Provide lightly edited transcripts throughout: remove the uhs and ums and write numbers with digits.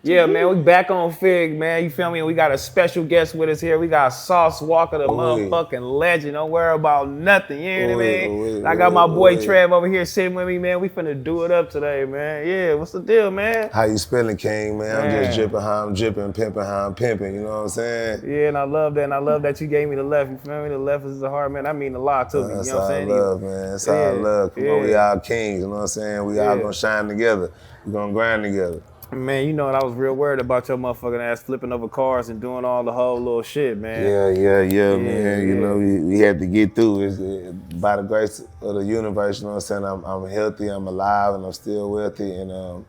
Yeah, man, we back on Fig, man. You feel me? We got a special guest with us here. We got Sauce Walka, the motherfucking legend. Don't worry about nothing, you know what I mean? And I got my boy Trevor over here sitting with me, man. We finna do it up today, man. Yeah, what's the deal, man? How you spelling, King, man? I'm just dripping how I'm dripping, pimping how I'm pimping, you know what I'm saying? Yeah, and I love that, and I love that you gave me the left, you feel me? The left is the heart, man. I mean a lot to me, you know what I'm saying? That's all love, man. That's all love. Come on, we all kings, you know what I'm saying? We all gonna shine together. We gonna grind together. Man, you know, and I was real worried about your motherfucking ass flipping over cars and doing all the whole little shit, man. Yeah, man. You know, we had to get through it. By the grace of the universe, you know what I'm saying? I'm healthy, I'm alive, and I'm still wealthy, and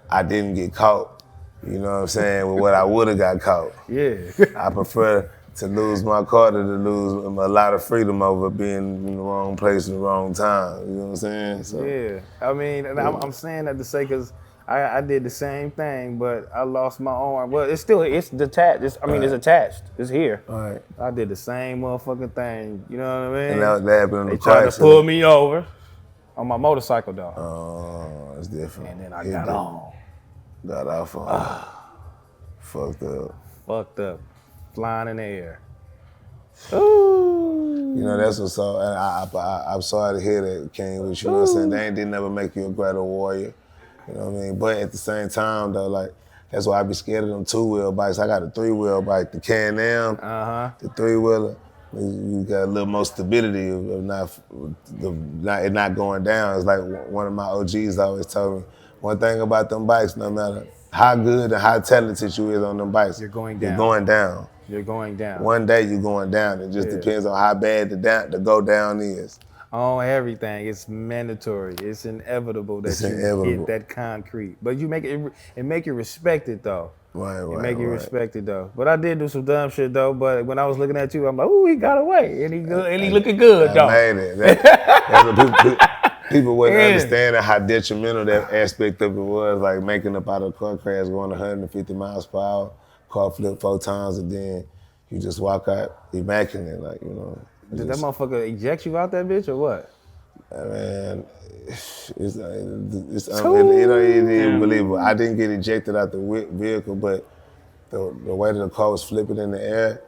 I didn't get caught, you know what I'm saying, with what I would have got caught. Yeah. I prefer to lose my car than to lose a lot of freedom over being in the wrong place at the wrong time, you know what I'm saying? So, yeah, I mean, and I'm saying that to say because I did the same thing, but I lost my arm. Well, it's detached. It's attached. It's here. All right. I did the same motherfucking thing. You know what I mean? And that happened in the They tried to pull me over on my motorcycle, though. Oh, that's different. And then I got on. Got off on. Fucked up. Fucked up. Flying in the air. Ooh. You know, that's what's up. I'm sorry to hear that, King, but you know what I'm saying? They didn't never make you a greater warrior. You know what I mean? But at the same time, though, like, that's why I be scared of them two-wheel bikes. I got a three-wheel bike, the Can-Am, the three-wheeler. You got a little more stability of it not going down. It's like one of my OGs always told me, one thing about them bikes, no matter how good and how talented you is on them bikes, you're going down. You're going down. You're going down. One day you're going down. It just depends on how bad the go down is. On everything, it's mandatory. It's inevitable that hit that concrete. But you make you respect it though. Right. Make you respect it though. But I did do some dumb shit though. But when I was looking at you, I'm like, ooh, he got away, and he looking good though. I made it. People wouldn't understand how detrimental that aspect of it was, like making up out of a car crash, going 150 miles per hour, car flip 4 times, and then you just walk out immaculate, like, you know. Did that motherfucker eject you out that bitch or what? Man, it's unbelievable. I didn't get ejected out the vehicle, but the way that the car was flipping in the air,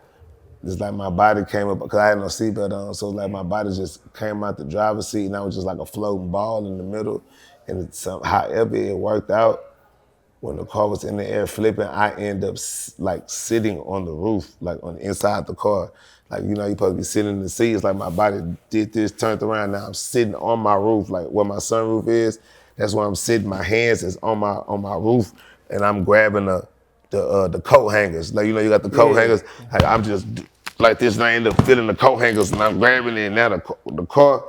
it's like my body came up, because I had no seatbelt on, so it's like my body just came out the driver's seat and I was just like a floating ball in the middle. And however it worked out, when the car was in the air flipping, I end up like sitting on the roof, like on the inside the car. Like, you know, you're supposed to be sitting in the seat. It's like my body did this, turned around. Now I'm sitting on my roof, like where my sunroof is. That's where I'm sitting. My hands is on my roof, and I'm grabbing the coat hangers. Like, you know, you got the coat hangers. Like, I'm just like this, and I end up feeling the coat hangers, and I'm grabbing it. And now the car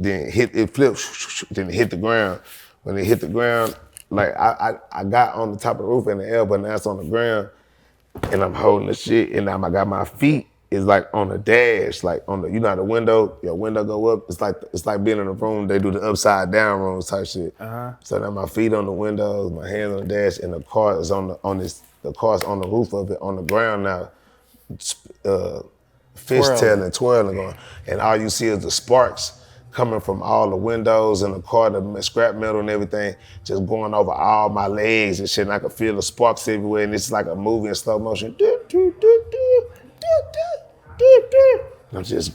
then it flipped, then it hit the ground. When it hit the ground, like I got on the top of the roof in the air, but now it's on the ground, and I'm holding the shit, and now I got my feet is like on the dash, like on the, you know how the window, your window go up, it's like being in a room, they do the upside down rooms type shit. So now my feet on the windows, my hands on the dash, and the car is the car's on the roof of it, on the ground now, fishtailing, twirling going, and all you see is the sparks coming from all the windows and the car, the scrap metal and everything, just going over all my legs and shit, and I could feel the sparks everywhere, and it's like a movie in slow motion. I'm just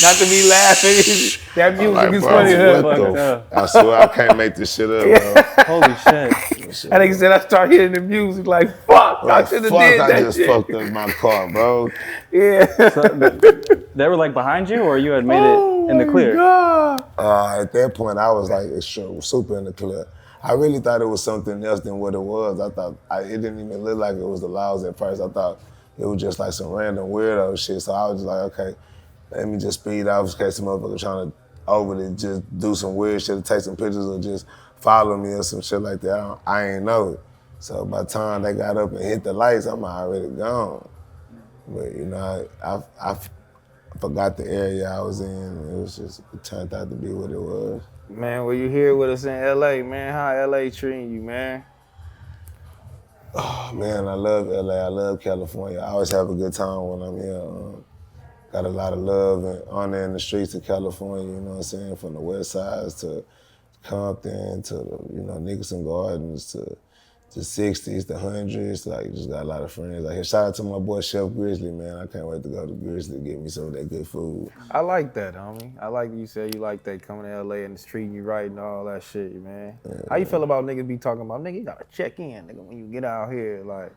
not to be laughing. That music is funny. I swear I can't make this shit up, bro. Holy shit. That nigga said I start hearing the music like, fuck, I should have did that. I just fucked up my car, bro. Yeah. So they were like behind you, or you had made it in the clear? God. At that point, I was like super in the clear. I really thought it was something else than what it was. I thought it didn't even look like it was the laws at first. I thought it was just like some random weirdo shit. So I was just like, okay, let me just speed off in case some motherfucker trying to overly just do some weird shit, or take some pictures, or just follow me or some shit like that. I ain't know it. So by the time they got up and hit the lights, I'm already gone. But you know, I forgot the area I was in. It turned out to be what it was. Man, well, you here with us in LA, man. How LA treating you, man? Oh man, I love LA. I love California. I always have a good time when I'm here. Got a lot of love and honor in the streets of California, you know what I'm saying? From the west sides to Compton to Nicholson Gardens to the 60s, the 100s. Like, just got a lot of friends out here. Shout out to my boy Chef Grizzly, man. I can't wait to go to Grizzly and get me some of that good food. I like that, homie. I like you said you like that coming to LA and the street you right and all that shit, man. Yeah, How you feel about niggas be talking about, nigga, you gotta check in, nigga, when you get out here? Like,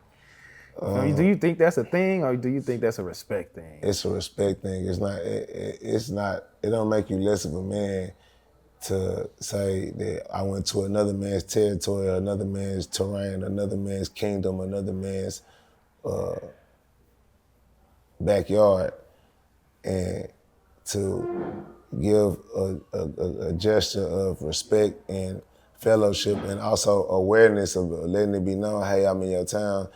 do you think that's a thing or do you think that's a respect thing? It's a respect thing. It's not, it don't make you less of a man to say that I went to another man's territory, another man's terrain, another man's kingdom, another man's backyard, and to give a gesture of respect and fellowship and also awareness of letting it be known, hey, I'm in your town.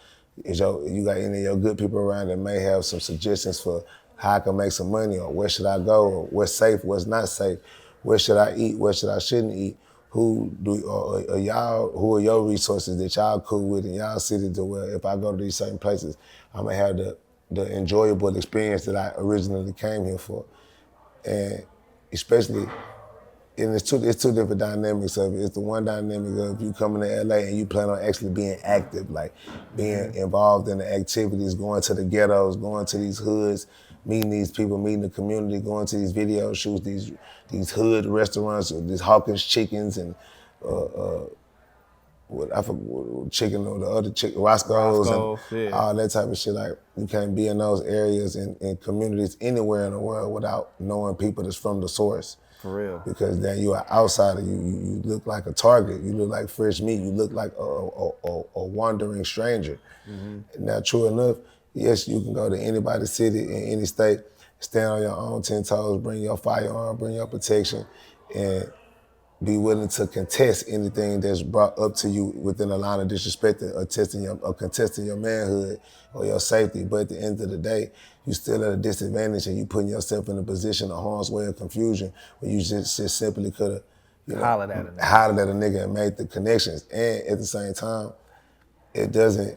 You got any of your good people around that may have some suggestions for how I can make some money, or where should I go, or what's safe, what's not safe, where should I eat, where should I shouldn't eat, who are your resources that y'all cool with in y'all city to where if I go to these certain places, I'm gonna have the enjoyable experience that I originally came here for. And especially, and it's two different dynamics of it. It's the one dynamic of you coming to LA and you plan on actually being active, like being involved in the activities, going to the ghettos, going to these hoods, meeting these people, meeting the community, going to these video shoots, these hood restaurants, or these Hawkins chickens and I forgot chicken or the other chicken, Roscoe's and all that type of shit. Like, you can't be in those areas and communities anywhere in the world without knowing people that's from the source. For real. Because then you are outsider. You look like a target. You look like fresh meat. You look like a wandering stranger. Mm-hmm. Now, true enough, yes, you can go to anybody's city in any state, stand on your own 10 toes, bring your firearm, bring your protection, and be willing to contest anything that's brought up to you within a line of disrespect or contesting your manhood or your safety. But at the end of the day, you still at a disadvantage and you putting yourself in a position of harm's way or confusion where you just simply could have hollered at a nigga and made the connections. And at the same time, it doesn't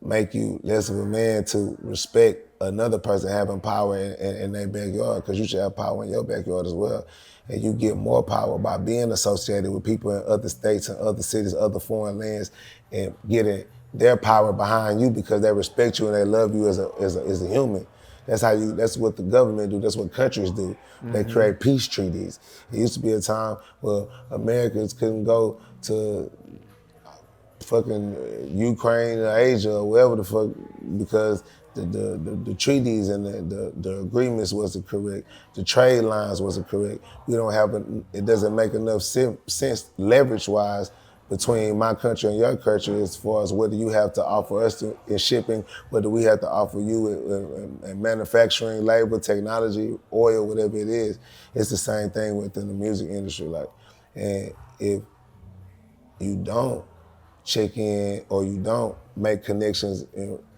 make you less of a man to respect another person having power in their backyard, because you should have power in your backyard as well. And you get more power by being associated with people in other states and other cities, other foreign lands, and getting their power behind you because they respect you and they love you as a human. That's what the government do, that's what countries do. Mm-hmm. They create peace treaties. It used to be a time where Americans couldn't go to fucking Ukraine or Asia or wherever the fuck because the treaties and the agreements wasn't correct. The trade lines wasn't correct. It doesn't make enough sense leverage-wise between my country and your country as far as what do you have to offer us in shipping, what do we have to offer you in manufacturing, labor, technology, oil, whatever it is. It's the same thing within the music industry. Like, and if you don't check in or you don't make connections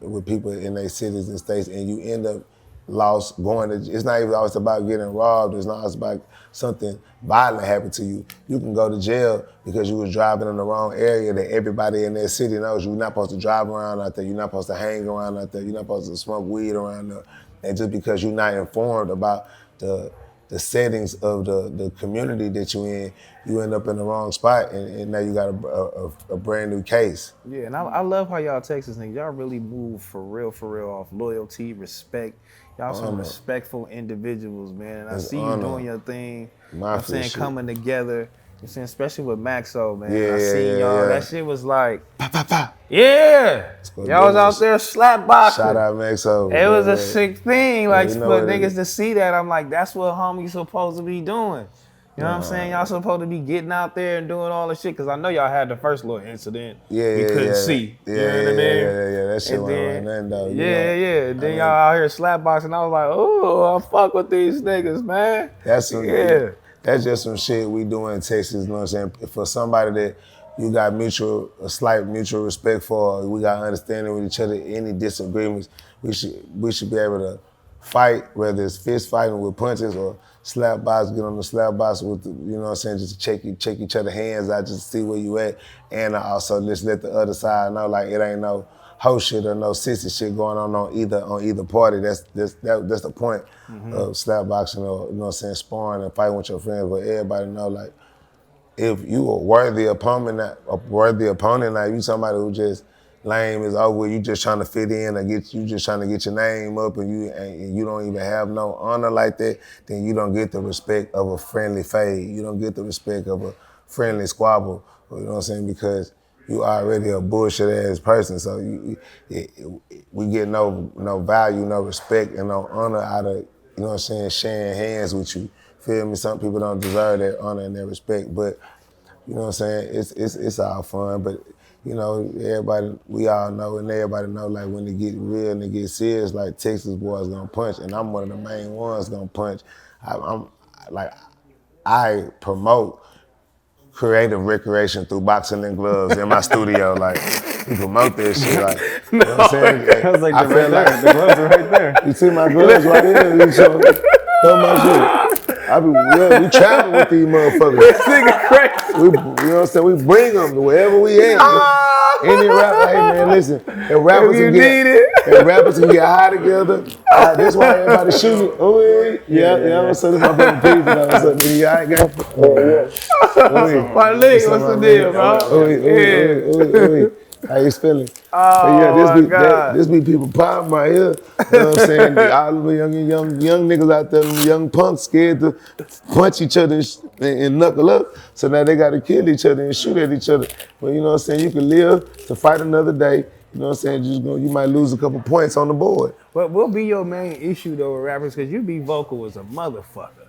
with people in their cities and states and you end up lost it's not even always about getting robbed, it's not always about something violent happened to you. You can go to jail because you was driving in the wrong area that everybody in that city knows you're not supposed to drive around out there, you're not supposed to hang around out there, you're not supposed to smoke weed around there. And just because you're not informed about the settings of the community that you're in, you end up in the wrong spot, and now you got a brand new case. Yeah, and I love how y'all Texas niggas, y'all really move for real off loyalty, respect. Y'all some respectful individuals, man. And I see you doing your thing. I'm saying coming together. I'm saying especially with Maxo, man. Yeah, I seen y'all. Yeah. That shit was like, yeah. Y'all was out there slap boxing. Shout out Maxo. It was a sick thing. Like for niggas to see that, I'm like, that's what homies supposed to be doing. You know what I'm saying? Y'all supposed to be getting out there and doing all the shit, because I know y'all had the first little incident. We couldn't see. Yeah, you know what I mean? Yeah. That shit wasn't nothing though. Yeah. Then y'all out here slap boxing. I was like, oh, I fuck with these niggas, man. That's just some shit we do in Texas, you know what I'm saying? For somebody that you got a slight mutual respect for, we got understanding with each other, any disagreements, we should be able to fight, whether it's fist fighting with punches or slap box, get on the slap box with you know what I'm saying, just check each other hands out, just to see where you at. And I also just let the other side know, like, it ain't no hoe shit or no sissy shit going on either party. That's the point of slap boxing or, you know what I'm saying, sparring and fighting with your friends. But everybody know, like, if you a worthy opponent, like you somebody who just lame is over, you just trying to fit in or you just trying to get your name up and you don't even have no honor like that, then you don't get the respect of a friendly fade. You don't get the respect of a friendly squabble. You know what I'm saying? Because you already a bullshit ass person. So we get no value, no respect, and no honor out of, you know what I'm saying, sharing hands with you. Feel me? Some people don't deserve that honor and that respect, but you know what I'm saying? It's all fun, but you know, we all know, and everybody know, like when they get real and they get serious, like Texas boys gonna punch, and I'm one of the main ones gonna punch. I promote creative recreation through boxing and gloves in my studio. Like, we promote this shit. Like, you know what I'm saying? I was like, I feel like the gloves are right there. You see my gloves right here? You show my shit. We travel with these motherfuckers. This nigga crazy. You know what I'm saying? We bring them to wherever we at. Any rapper, hey man, listen. If rappers can get high together, that's why everybody shooting. Yeah. So this my brother Peter. What's up, nigga? I ain't got. My leg, what's the deal, bro? How you feeling? God. This be people problem right here. You know what I'm saying? All the young niggas out there, young punks scared to punch each other and knuckle up. So now they got to kill each other and shoot at each other. But you know what I'm saying? You can live to fight another day. You know what I'm saying? You might lose a couple points on the board. But what be your main issue though with rappers? Because you be vocal as a motherfucker.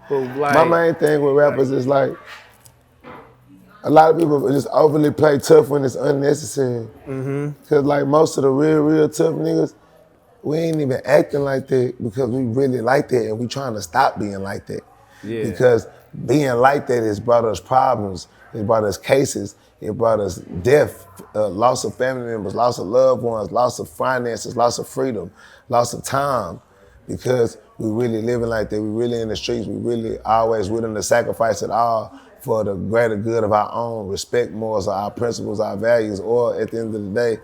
But like, my main thing with rappers is like, a lot of people just overly play tough when it's unnecessary. Cause like most of the real tough niggas, we ain't even acting like that because we really like that and we trying to stop being like that. Yeah. Because being like that has brought us problems, it brought us cases, it brought us death, loss of family members, loss of loved ones, loss of finances, loss of freedom, loss of time. Because we really living like that, we really in the streets, we really always willing to sacrifice it all for the greater good of our own respect, morals, our principles, our values, or at the end of the day,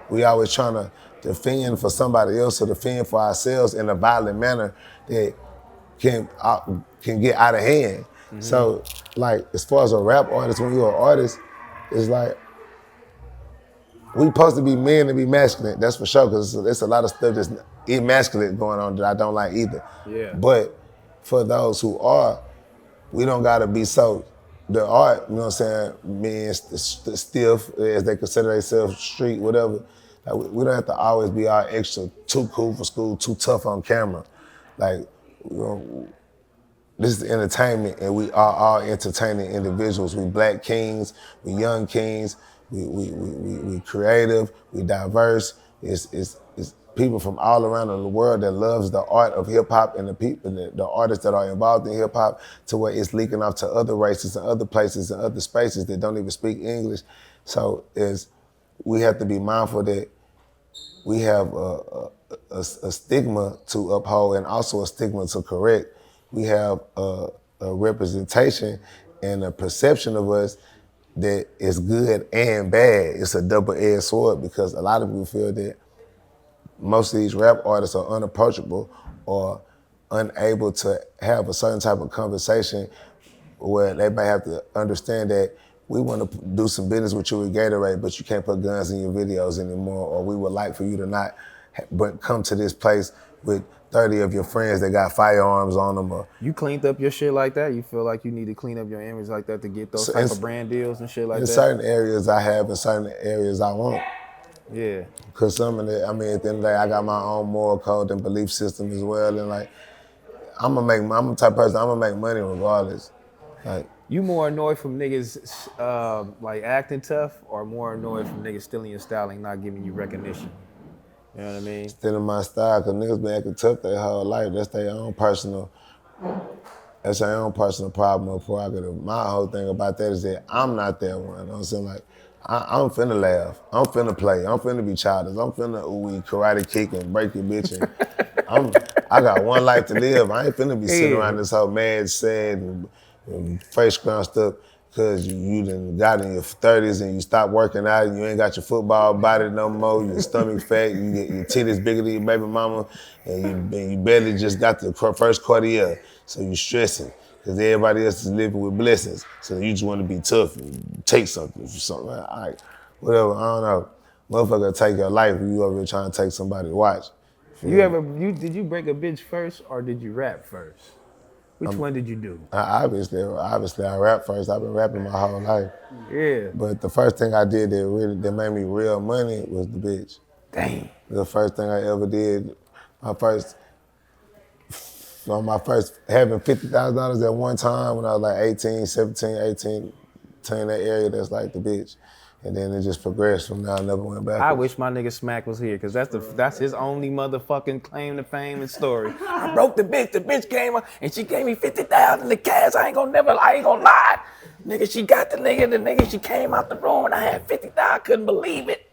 we always trying to defend for somebody else or defend for ourselves in a violent manner that can get out of hand. So, like, as far as a rap artist, when you're an artist, it's like, we supposed to be men to be masculine, that's for sure, because there's a lot of stuff that's emasculate going on that I don't like either. Yeah. But for those who are, we don't gotta be so, the art, you know what I'm saying, being stiff, as they consider themselves, street, whatever. Like, we don't have to always be all extra, too cool for school, too tough on camera. Like, you know, this is entertainment, and we are all entertaining individuals. We black kings, we young kings, we creative, we diverse. It's people from all around the world that loves the art of hip hop and the people, the artists that are involved in hip hop, to where it's leaking off to other races and other places and other spaces that don't even speak English. So we have to be mindful that we have a stigma to uphold and also a stigma to correct. We have a representation and a perception of us that is good and bad. It's a double-edged sword because a lot of people feel that most of these rap artists are unapproachable or unable to have a certain type of conversation where they may have to understand that we want to do some business with you with Gatorade, but you can't put guns in your videos anymore, or we would like for you to not come to this place with 30 of your friends that got firearms on them. Or you cleaned up your shit like that? You feel like you need to clean up your image like that to get those type of brand deals and shit like that? In certain areas I have, in certain areas I won't. Yeah. Because some of the, I mean, at the end of the day, I got my own moral code and belief system as well. And like, I'm the type of person, I'm gonna make money regardless. Like, you more annoyed from niggas like acting tough, or more annoyed from niggas stealing your style and not giving you recognition? You know what I mean? Stealing my style, because niggas been acting tough their whole life. That's their own personal problem or prerogative. My whole thing about that is that I'm not that one. You know what I'm saying? Like, I'm finna laugh. I'm finna play. I'm finna be childish. I'm finna karate kick and break your bitch. And I got one life to live. I ain't finna be sitting around this whole mad, sad, and face scrunched up because you done got in your 30s and you stopped working out and you ain't got your football body no more. Your stomach fat. You get your titties bigger than your baby mama, and you barely just got the first Cartier. So you stressing. because everybody else is living with blessings. So you just want to be tough and take something. All right, whatever, I don't know. Motherfucker take your life if you over here trying to take somebody to watch. Did you break a bitch first or did you rap first? Which one did you do? Obviously, I rap first. I've been rapping my whole life. Yeah. But the first thing I did that made me real money was the bitch. Damn. The first thing I ever did, my first having $50,000 at one time when I was like 18, 17, 18, in that area, that's like the bitch. And then it just progressed from there. I never went back. I wish my nigga Smack was here, cause that's his only motherfucking claim to fame and story. I broke the bitch came up and she gave me 50,000 in cash. I ain't gonna lie. Nigga, she got the nigga, she came out the room and I had 50,000, I couldn't believe it.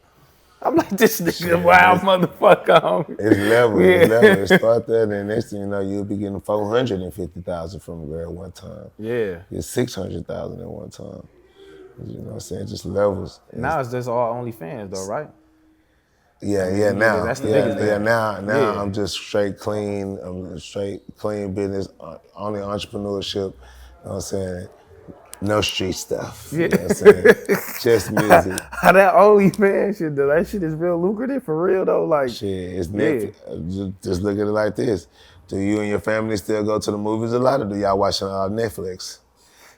I'm like, this nigga wild motherfucker, homie. It's level. It start there, and then next thing you know, you'll be getting 450,000 from a girl at one time. Yeah. Get 600,000 at one time. You know what I'm saying? Just levels. Now it's just all OnlyFans though, right? Yeah, now. That's the biggest thing. Now I'm just straight clean. I'm straight clean business, only entrepreneurship. You know what I'm saying? No street stuff. You know what I'm saying? Just music. How that OnlyFans shit though, that shit is real lucrative for real though. Like shit, it's just look at it like this. Do you and your family still go to the movies a lot, or do y'all watching Netflix?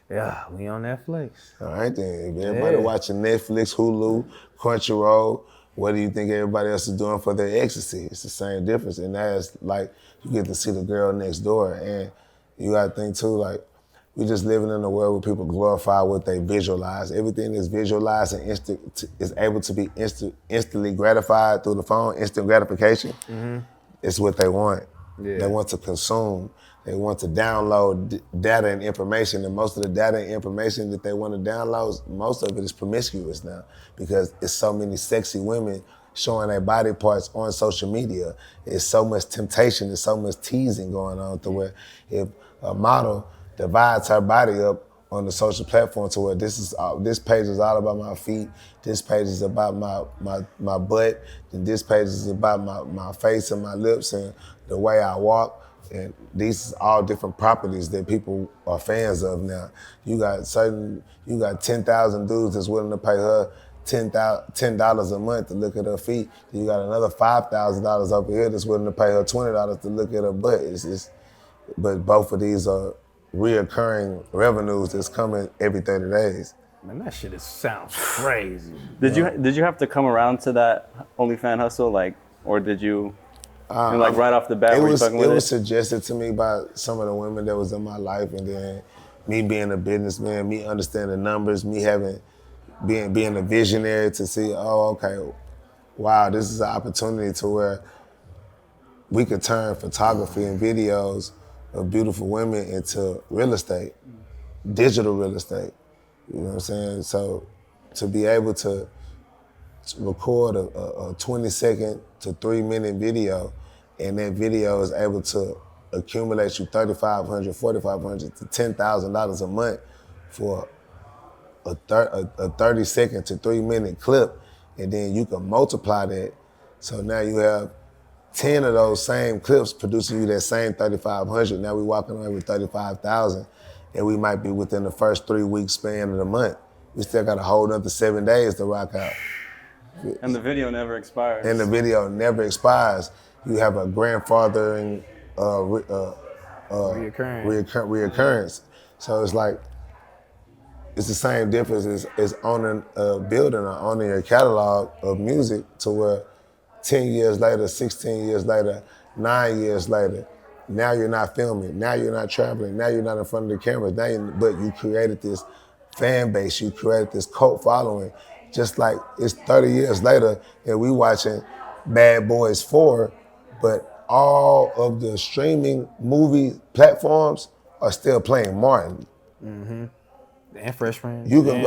Yeah, we on Netflix. All right then. If everybody watching Netflix, Hulu, Crunchyroll, what do you think everybody else is doing for their ecstasy? It's the same difference. And that's like, you get to see the girl next door. And you gotta think too, like, we just living in a world where people glorify what they visualize. Everything is visualized and is able to be instantly gratified through the phone, instant gratification. Mm-hmm. It's what they want. Yeah. They want to consume. They want to download data and information, and most of the data and information that they want to download, most of it is promiscuous now, because it's so many sexy women showing their body parts on social media. It's so much temptation, there's so much teasing going on to where if a model divides her body up on the social platform to where this page is all about my feet, this page is about my butt, and this page is about my face and my lips and the way I walk. And these are all different properties that people are fans of now. You got 10,000 dudes that's willing to pay her $10 a month to look at her feet. You got another $5,000 over here that's willing to pay her $20 to look at her butt. But both of these are reoccurring revenues that's coming every 30 days. Man, that shit sounds crazy. Did you have to come around to that OnlyFans hustle, like, or did you? Like right off the bat, it was suggested to me by some of the women that was in my life, and then me being a businessman, me understanding numbers, me being a visionary to see, oh, okay, wow, this is an opportunity to where we could turn photography and videos of beautiful women into real estate, digital real estate. You know what I'm saying? So to be able to record a 20-second to 3-minute video, and that video is able to accumulate you $3,500, $4,500 to $10,000 a month for a 30-second to 3-minute clip, and then you can multiply that. So now you have 10 of those same clips producing you that same $3,500. Now we walking away with $35,000, and we might be within the first 3 weeks span of the month. We still got a whole nother 7 days to rock out. And the video never expires. You have a grandfathering reoccurrence. So it's like, it's the same difference as owning a building or owning your catalog of music, to where 10 years later, 16 years later, 9 years later, now you're not filming, now you're not traveling, now you're not in front of the cameras, but you created this fan base, you created this cult following. Just like it's 30 years later and we watching Bad Boys 4, but all of the streaming movie platforms are still playing Martin. Mm-hmm. And Fresh Prince. You can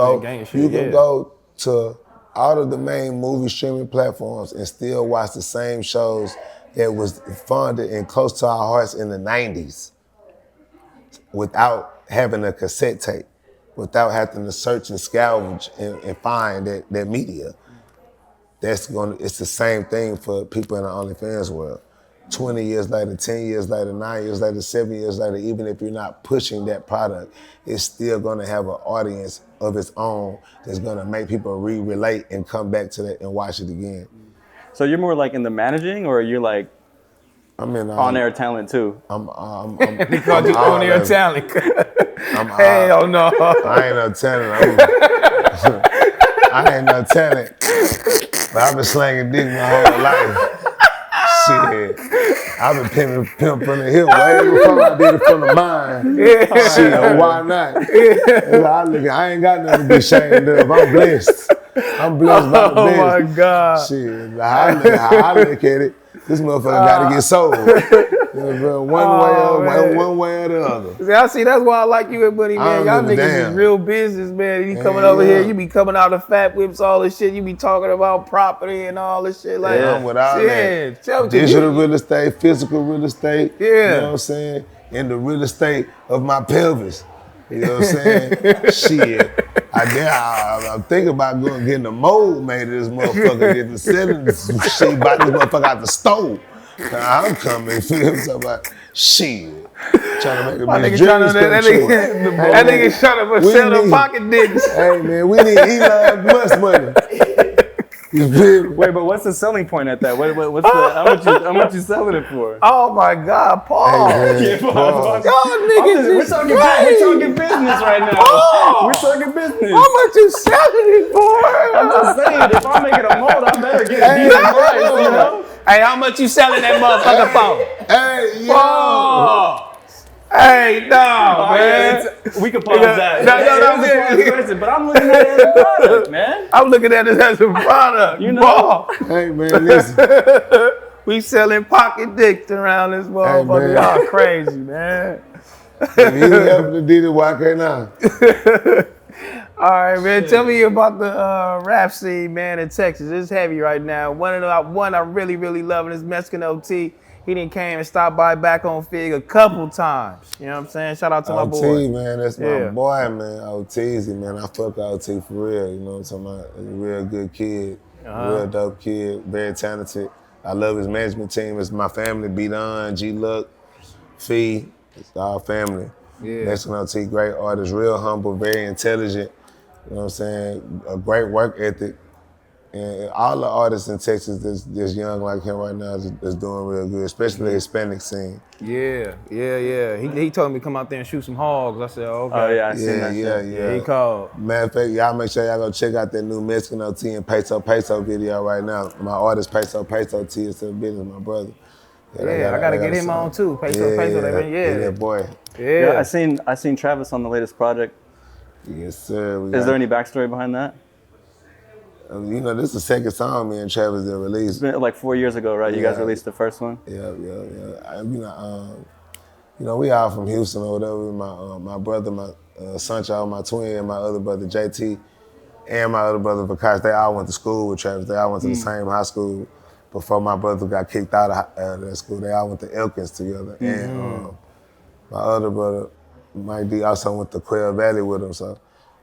go to all of the main movie streaming platforms and still watch the same shows that was funded and close to our hearts in the 90s without having a cassette tape, without having to search and scavenge and find that media. It's the same thing for people in the OnlyFans world. 20 years later, 10 years later, 9 years later, 7 years later, even if you're not pushing that product, it's still gonna have an audience of its own that's gonna make people relate and come back to that and watch it again. So you're more like in the managing, or are you like on-air talent too? They called you on-air talent. Hell no. I ain't no talent. I ain't no talent. But I've been slanging dick my whole life. Shit, I've been pimping from the hip way before I did it from the mind. Shit, why not? I ain't got nothing to be ashamed of. I'm blessed. I'm blessed by the best. Oh my God. Shit, I look at it. This motherfucker got to get sold. One way or the other. See, I see. That's why I like you and Buddy, man. Y'all niggas is real business, man. You coming over here, you be coming out of fat whips, all this shit. You be talking about property and all this shit. Like, I'm with all that. Digital real estate, physical real estate. Yeah. You know what I'm saying? In the real estate of my pelvis. You know what I'm saying? Shit. I'm thinking about getting a mold made of this motherfucker, getting selling this shit, buy this motherfucker out the store. I'm coming, feel about shit. Trying to make a dreams come true. That nigga trying to sell them pocket dicks. Hey man, we need Elon Musk money. Wait, but what's the selling point at that? What's how much you selling it for? Oh my God, Paul. Hey, Y'all niggas we're talking business right now. Paul. We're talking business. How much you selling it for? I'm just saying, if I'm making a mold, I better get a decent price, you know? Hey, how much you selling that motherfucker for? Hey, yo. Paul. Hey, no, man. We can pause that. No, but I'm looking at it as a product, man. I'm looking at it as a product. You know? Paul. Hey, man, listen. We selling pocket dicks around this motherfucker. Hey, y'all crazy, man. If you helping to do the why can't I? All right, man. Tell me about the rap scene, man, in Texas. It's heavy right now. One I'm really, really loving is Mexican OT. He done came and stopped by BACKONFIGG a couple times. You know what I'm saying? Shout out to my boy. OT, man, that's my boy, man. OT's, man. I fuck OT for real. You know what I'm talking about? He's a real good kid, real dope kid, very talented. I love his management team. It's my family. B-Don, G-Luck, Fee. It's our family. Yeah. Mexican OT, great artist, real humble, very intelligent. You know what I'm saying? A great work ethic. And all the artists in Texas that's young like him right now is doing real good, especially the Hispanic scene. Yeah. He told me to come out there and shoot some hogs. I said, okay. Oh, yeah, I seen that. Yeah. He called. Matter of fact, y'all make sure y'all go check out that new Mexican OT and Peso video right now. My artist Peso T is still business, my brother. I gotta get him on too. Peso, that boy. Yeah, I seen Travis on the latest project. Yes, sir. Is there any backstory behind that? You know, this is the second song me and Travis did release. It's been like 4 years ago, right? You guys released the first one? Yeah. You know, we all from Houston or whatever. My brother, my Sancho, my twin, my other brother JT, and my other brother Vakash, they all went to school with Travis. They all went to the same high school before my brother got kicked out of that school. They all went to Elkins together. And my other brother, Mike D, also went to Quail Valley with him. So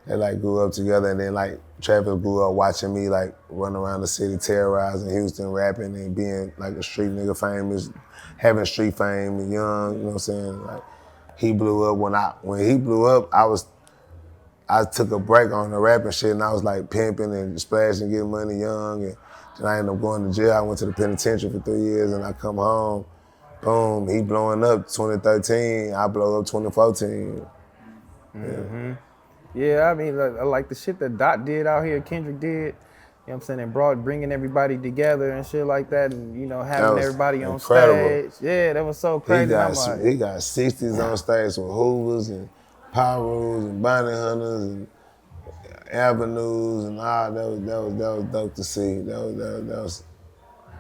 they like grew up together, and then like Trevor grew up watching me like run around the city terrorizing Houston, rapping and being like a street nigga famous, having street fame and young, you know what I'm saying? Like he blew up when he blew up, I took a break on the rapping shit and I was like pimping and splashing, getting money young, and then I ended up going to jail. I went to the penitentiary for 3 years and I come home, boom, he blowing up 2013, I blow up 2014. Yeah, I mean, I like the shit that Dot did out here, Kendrick did. You know what I'm saying? And bringing everybody together and shit like that, and you know, having everybody on stage. Yeah, that was so crazy. He got 60s on stage with Hoovers and Pyrus and Bounty Hunters and Avenues and all that was dope to see. That was.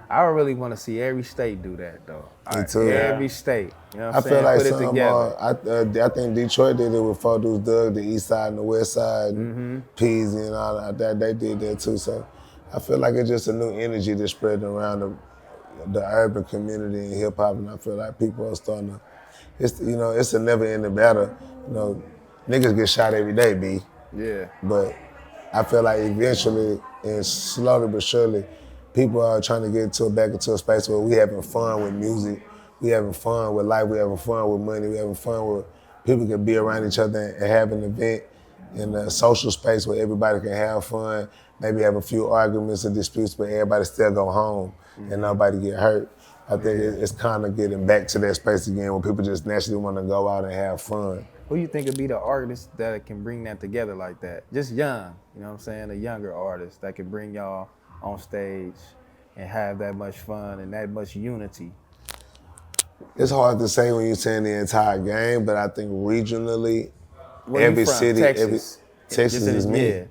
I really want to see every state do that though. Me too. Every state. You know what I'm I feel like Put it together. I think Detroit did it with Four Deuce Doug, the East Side and the West Side, and Peasy and all that. They did that too. So I feel like it's just a new energy that's spreading around the urban community and hip hop, and I feel like people are starting to. It's a never-ending battle. You know, niggas get shot every day, B. Yeah. But I feel like eventually and slowly but surely, people are trying to get back into a space where we having fun with music, we having fun with life, we having fun with money, we having fun with people can be around each other and have an event in a social space where everybody can have fun, maybe have a few arguments and disputes, but everybody still go home and nobody get hurt. I think it's kind of getting back to that space again where people just naturally want to go out and have fun. Who you think would be the artist that can bring that together like that? Just young, you know what I'm saying? A younger artist that can bring y'all on stage and have that much fun and that much unity. It's hard to say when you're saying the entire game, but I think regionally, Where every you from? city, Texas. Texas is me. Yeah.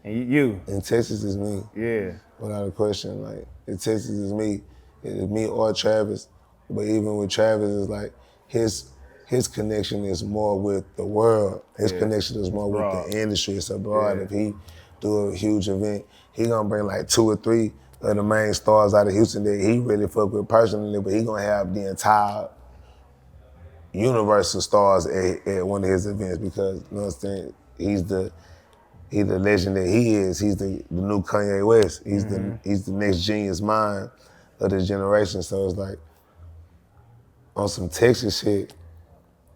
And you. And Texas is me. Yeah. Without a question, like Texas is me. It's me or Travis. But even with Travis, it's like his connection is more with the world. His connection is more with the industry. It's abroad. If he do a huge event, he gonna bring like 2 or 3 of the main stars out of Houston that he really fuck with personally, but he gonna have the entire universe of stars at one of his events because, you know what I'm saying, he's the legend that he is. He's the new Kanye West. He's the next genius mind of this generation. So it's like, on some Texas shit,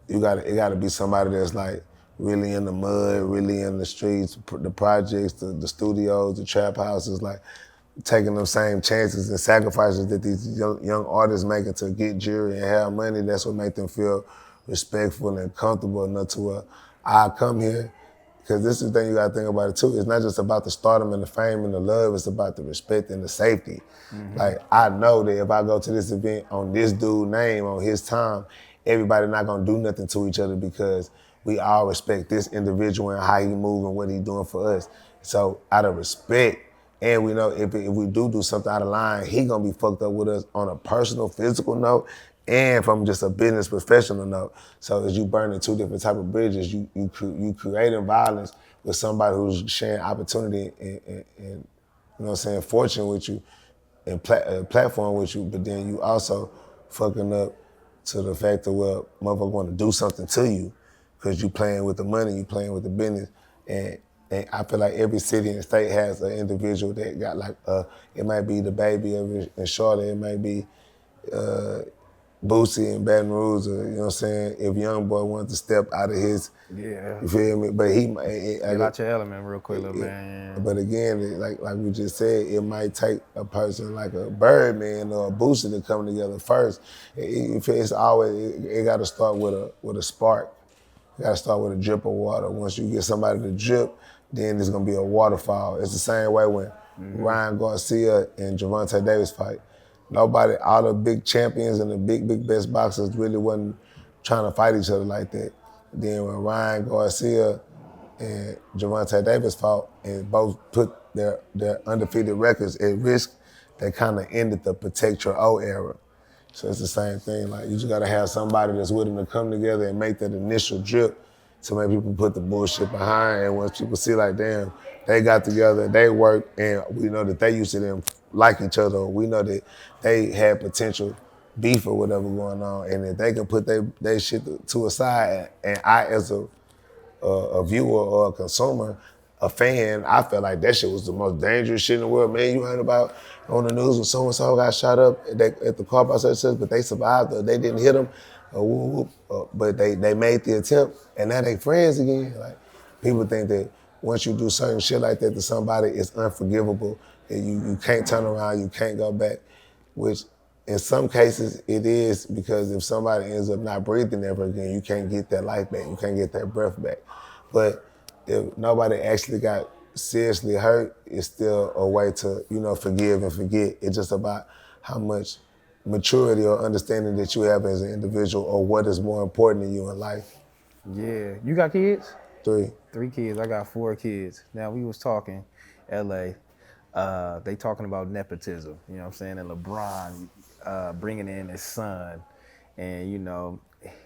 it gotta be somebody that's like really in the mud, really in the streets, the projects, the studios, the trap houses, like taking them same chances and sacrifices that these young artists making to get jury and have money. That's what make them feel respectful and comfortable enough to where I come here. Because this is the thing you gotta think about it too. It's not just about the stardom and the fame and the love, it's about the respect and the safety. Like, I know that if I go to this event on this dude's name, on his time, everybody not gonna do nothing to each other because we all respect this individual and how he move and what he doing for us. So out of respect, and we know if we do something out of line, he gonna be fucked up with us on a personal, physical note, and from just a business professional note. So as you burning 2 different type of bridges, you creating violence with somebody who's sharing opportunity and you know what I'm saying, fortune with you and platform with you, but then you also fucking up to the fact that, well, motherfucker want to do something to you because you playing with the money, you playing with the business. And I feel like every city and state has an individual that got like, it might be the baby in Charlotte, it might be Boosie in Baton Rouge, or, you know what I'm saying, if Young Boy wanted to step out of his, you feel me? But Get out your element real quick, little man. But again, like we just said, it might take a person like a Birdman or a Boosie to come together first. It's always, it gotta start with a spark. You gotta start with a drip of water. Once you get somebody to drip, then there's gonna be a waterfall. It's the same way when Ryan Garcia and Gervonta Davis fight. Nobody, all the big champions and the big best boxers really wasn't trying to fight each other like that. Then when Ryan Garcia and Gervonta Davis fought and both put their undefeated records at risk, they kind of ended the Protect Your O era. So it's the same thing. Like, you just gotta have somebody that's willing to come together and make that initial drip to make people put the bullshit behind. And once people see like, damn, they got together, they worked, and we know that they used to them like each other, or we know that they had potential beef or whatever going on, and if they can put their shit to a side, and I as a viewer or a consumer, a fan, I felt like that shit was the most dangerous shit in the world. Man, you heard about on the news when so-and-so got shot up at the car by such and such, but they survived, or they didn't hit them, but they made the attempt, and now they friends again. Like, people think that once you do certain shit like that to somebody, it's unforgivable, and you can't turn around, you can't go back, which in some cases it is, because if somebody ends up not breathing ever again, you can't get that life back, you can't get that breath back. But if nobody actually got seriously hurt, it's still a way to, forgive and forget. It's just about how much maturity or understanding that you have as an individual, or what is more important to you in life. Yeah. You got kids? 3. 3 kids. I got 4 kids. Now, we was talking, LA, they talking about nepotism, you know what I'm saying? And LeBron bringing in his son, and,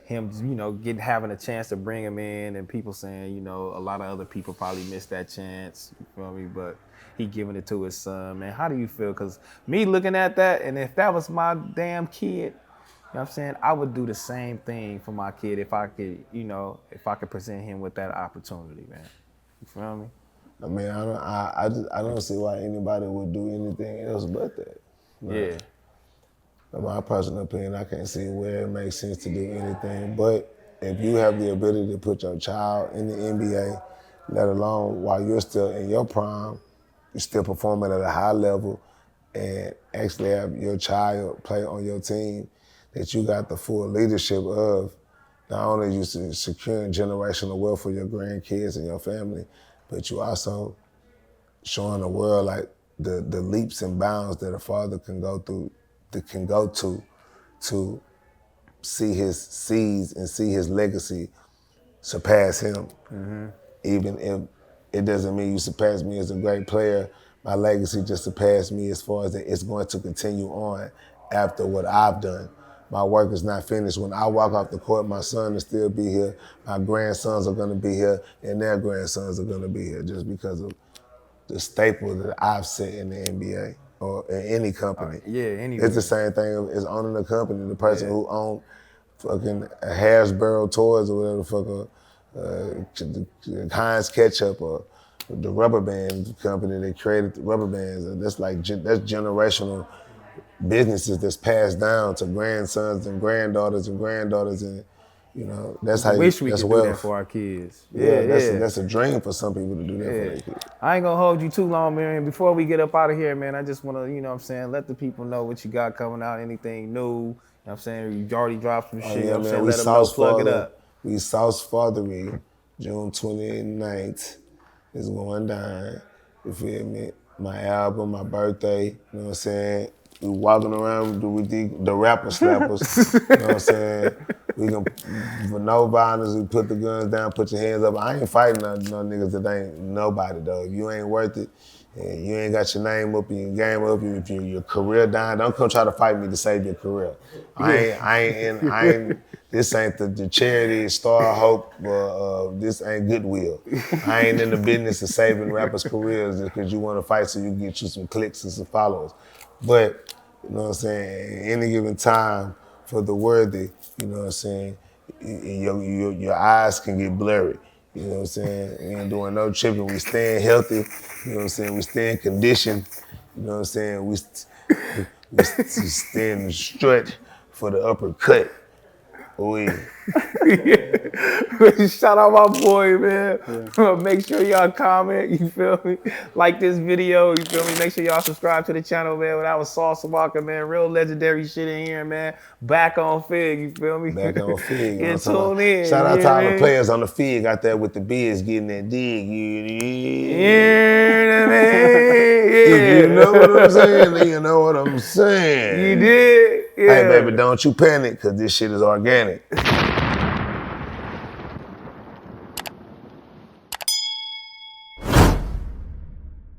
him, having a chance to bring him in, and people saying, a lot of other people probably missed that chance, you feel me? But he giving it to his son, man. How do you feel? Because me looking at that, and if that was my damn kid, you know what I'm saying, I would do the same thing for my kid if I could, if I could present him with that opportunity, man. You feel me? I mean, I don't see why anybody would do anything else but that. Yeah. In my personal opinion, I can't see where it makes sense to do anything. But if you have the ability to put your child in the NBA, let alone while you're still in your prime, you're still performing at a high level, and actually have your child play on your team that you got the full leadership of, not only are you securing generational wealth for your grandkids and your family, but you also showing the world like the leaps and bounds that a father can go through, that can go to see his seeds and see his legacy surpass him. Mm-hmm. Even if it doesn't mean you surpass me as a great player, my legacy just surpassed me as far as that it's going to continue on after what I've done. My work is not finished. When I walk off the court, my son will still be here, my grandsons are gonna be here, and their grandsons are gonna be here just because of the staple that I've set in the NBA or in any company. Anyway. It's the same thing as owning a company. The person who owned fucking Hasbro toys or whatever the fuck, Heinz ketchup or the rubber band company that created the rubber bands. And that's generational businesses that's passed down to grandsons and granddaughters and you know, that's how wish we that's could wealth. do that for our kids. That's a dream for some people to do that for their kids. I ain't gonna hold you too long, man. Before we get up out of here, man, I just wanna, you know what I'm saying, let the people know what you got coming out, anything new. You know what I'm saying? You already dropped some shit. You know what I'm saying? Let them know, plug it up. We Sauce Fathery, June 29th is going down. You feel me? My album, my birthday, you know what I'm saying? We walking around with the rapper slappers, you know what I'm saying? We can, for no violence, we put the guns down, put your hands up. I ain't fighting no niggas that ain't nobody, though. If you ain't worth it, and you ain't got your name up and your game up, if your career dying, don't come try to fight me to save your career. This ain't the charity, Star Hope, this ain't Goodwill. I ain't in the business of saving rappers' careers because you want to fight so you can get you some clicks and some followers. But, you know what I'm saying, at any given time for the worthy, you know what I'm saying, your eyes can get blurry. You know what I'm saying? We ain't doing no tripping. We staying healthy. You know what I'm saying? We staying conditioned. You know what I'm saying? We staying strut for the uppercut. Shout out my boy, man. Yeah. Make sure y'all comment, you feel me? Like this video, you feel me? Make sure y'all subscribe to the channel, man. That was Sauce Walka, man. Real legendary shit in here, man. Back on Fig, you feel me? Back on Fig. Get tuned in. Shout out to all the players on the Fig out there with the biz getting that dig. You know what I'm saying? You know what I'm saying? You did? Yeah. Hey, baby, don't you panic, because this shit is organic.